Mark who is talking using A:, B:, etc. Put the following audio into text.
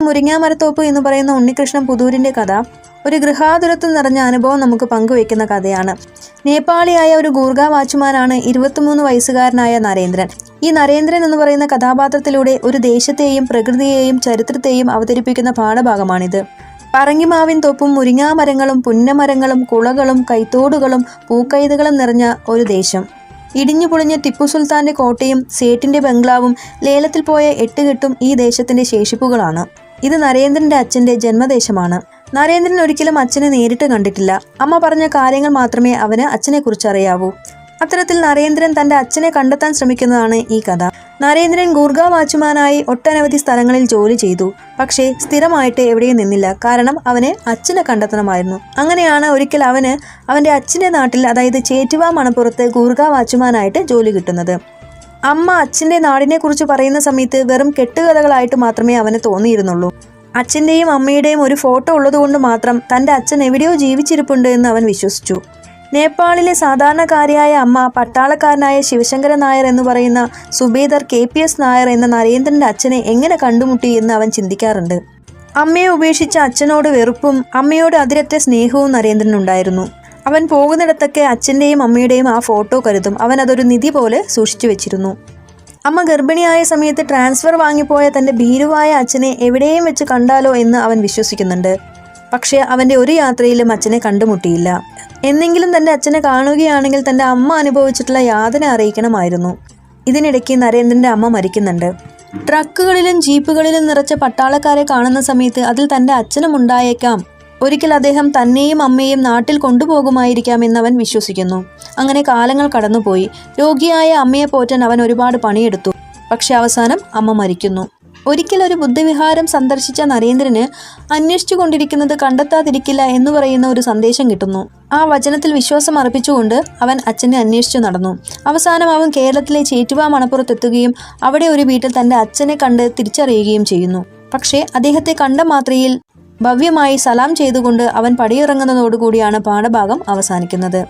A: മുരിങ്ങാമരത്തോപ്പ് എന്ന് പറയുന്ന ഉണ്ണികൃഷ്ണൻ പുതൂരിൻ്റെ കഥ ഒരു ഗൃഹാതുരത്വം നിറഞ്ഞ അനുഭവം നമുക്ക് പങ്കുവെക്കുന്ന കഥയാണ്. നേപ്പാളിയായ ഒരു ഗൂർഖ വാച്ച്മാനാണ് 23 വയസ്സുകാരനായ നരേന്ദ്രൻ. ഈ നരേന്ദ്രൻ എന്ന് പറയുന്ന കഥാപാത്രത്തിലൂടെ ഒരു ദേശത്തെയും പ്രകൃതിയെയും ചരിത്രത്തെയും അവതരിപ്പിക്കുന്ന പാഠഭാഗമാണിത്. പറങ്കിമാവിൻ തോപ്പും മുരിങ്ങാമരങ്ങളും പുന്നമരങ്ങളും കുളകളും കൈത്തോടുകളും പൂക്കൈതകളും നിറഞ്ഞ ഒരു ദേശം. ഇടിഞ്ഞു പൊളിഞ്ഞ ടിപ്പു സുൽത്താന്റെ കോട്ടയും സേട്ടിന്റെ ബംഗ്ലാവും ലേലത്തിൽ പോയ 8 കെട്ടും ഈ ദേശത്തിന്റെ ശേഷിപ്പുകളാണ്. ഇത് നരേന്ദ്രന്റെ അച്ഛന്റെ ജന്മദേശമാണ്. നരേന്ദ്രൻ ഒരിക്കലും അച്ഛനെ നേരിട്ട് കണ്ടിട്ടില്ല. അമ്മ പറഞ്ഞ കാര്യങ്ങൾ മാത്രമേ അവന് അച്ഛനെക്കുറിച്ച് അറിയാവൂ. അത്തരത്തിൽ നരേന്ദ്രൻ തന്റെ അച്ഛനെ കണ്ടെത്താൻ ശ്രമിക്കുന്നതാണ് ഈ കഥ. നരേന്ദ്രൻ ഗൂർഖ വാച്ച്മാനായി ഒട്ടനവധി സ്ഥലങ്ങളിൽ ജോലി ചെയ്തു. പക്ഷേ സ്ഥിരമായിട്ട് എവിടെയും നിന്നില്ല. കാരണം അവന് അച്ഛനെ കണ്ടെത്തണമായിരുന്നു. അങ്ങനെയാണ് ഒരിക്കൽ അവന് അവന്റെ അച്ഛന്റെ നാട്ടിൽ, അതായത് ചേറ്റുവ മണപ്പുറത്ത് ഗൂർഖ വാച്ച്മാനായിട്ട് ജോലി കിട്ടുന്നത്. അമ്മ അച്ഛന്റെ നാടിനെ കുറിച്ച് പറയുന്ന സമയത്ത് വെറും കെട്ടുകഥകളായിട്ട് മാത്രമേ അവന് തോന്നിയിരുന്നുള്ളൂ. അച്ഛൻ്റെയും അമ്മയുടെയും ഒരു ഫോട്ടോ ഉള്ളതുകൊണ്ട് മാത്രം തൻ്റെ അച്ഛൻ എവിടെയോ ജീവിച്ചിരിപ്പുണ്ട് എന്ന് അവൻ വിശ്വസിച്ചു. നേപ്പാളിലെ സാധാരണക്കാരിയായ അമ്മ പട്ടാളക്കാരനായ ശിവശങ്കരൻ നായർ എന്ന് പറയുന്ന സുബേദർ KPS നായർ എന്ന നരേന്ദ്രൻ്റെ അച്ഛനെ എങ്ങനെ കണ്ടുമുട്ടി എന്ന് അവൻ ചിന്തിക്കാറുണ്ട്. അമ്മയെ ഉപേക്ഷിച്ച അച്ഛനോട് വെറുപ്പും അമ്മയോട് അതിരറ്റ സ്നേഹവും നരേന്ദ്രനുണ്ടായിരുന്നു. അവൻ പോകുന്നിടത്തൊക്കെ അച്ഛൻ്റെയും അമ്മയുടെയും ആ ഫോട്ടോ കരുതും. അവൻ അതൊരു നിധി പോലെ സൂക്ഷിച്ചു വെച്ചിരുന്നു. അമ്മ ഗർഭിണിയായ സമയത്ത് ട്രാൻസ്ഫർ വാങ്ങിപ്പോയ തൻ്റെ ഭീരുവായ അച്ഛനെ എവിടെയും വെച്ച് കണ്ടാലോ എന്ന് അവൻ വിശ്വസിക്കുന്നുണ്ട്. പക്ഷേ അവൻ്റെ ഒരു യാത്രയിലും അച്ഛനെ കണ്ടുമുട്ടിയില്ല. എന്നെങ്കിലും തൻ്റെ അച്ഛനെ കാണുകയാണെങ്കിൽ തൻ്റെ അമ്മ അനുഭവിച്ചിട്ടുള്ള യാതന അറിയിക്കണമായിരുന്നു. ഇതിനിടയ്ക്ക് നരേന്ദ്രൻ്റെ അമ്മ മരിക്കുന്നുണ്ട്. ട്രക്കുകളിലും ജീപ്പുകളിലും നിറച്ച പട്ടാളക്കാരെ കാണുന്ന സമയത്ത് അതിൽ തൻ്റെ അച്ഛനും ഉണ്ടായേക്കാം. ഒരിക്കൽ അദ്ദേഹം തന്നെയും അമ്മയും നാട്ടിൽ കൊണ്ടുപോകുമായിരിക്കാം എന്നവൻ വിശ്വസിക്കുന്നു. അങ്ങനെ കാലങ്ങൾ കടന്നുപോയി. രോഗിയായ അമ്മയെ പോറ്റാൻ അവൻ ഒരുപാട് പണിയെടുത്തു. പക്ഷെ അവസാനം അമ്മ മരിക്കുന്നു. ഒരിക്കൽ ഒരു ബുദ്ധവിഹാരം സന്ദർശിച്ച നരേന്ദ്രന് അന്വേഷിച്ചു കൊണ്ടിരിക്കുന്നത് കണ്ടെത്താതിരിക്കില്ല എന്ന് പറയുന്ന ഒരു സന്ദേശം കിട്ടുന്നു. ആ വചനത്തിൽ വിശ്വാസം അർപ്പിച്ചുകൊണ്ട് അവൻ അച്ഛനെ അന്വേഷിച്ചു നടന്നു. അവസാനം അവൻ കേരളത്തിലെ ചേറ്റുവ മണപ്പുറത്തെത്തുകയും അവിടെ ഒരു വീട്ടിൽ തൻ്റെ അച്ഛനെ കണ്ട് തിരിച്ചറിയുകയും ചെയ്യുന്നു. പക്ഷേ അദ്ദേഹത്തെ കണ്ട മാത്രയിൽ ഭവ്യമായി സലാം ചെയ്തുകൊണ്ട് അവൻ പടിയിറങ്ങുന്നതോടുകൂടിയാണ് പാഠഭാഗം അവസാനിക്കുന്നത്.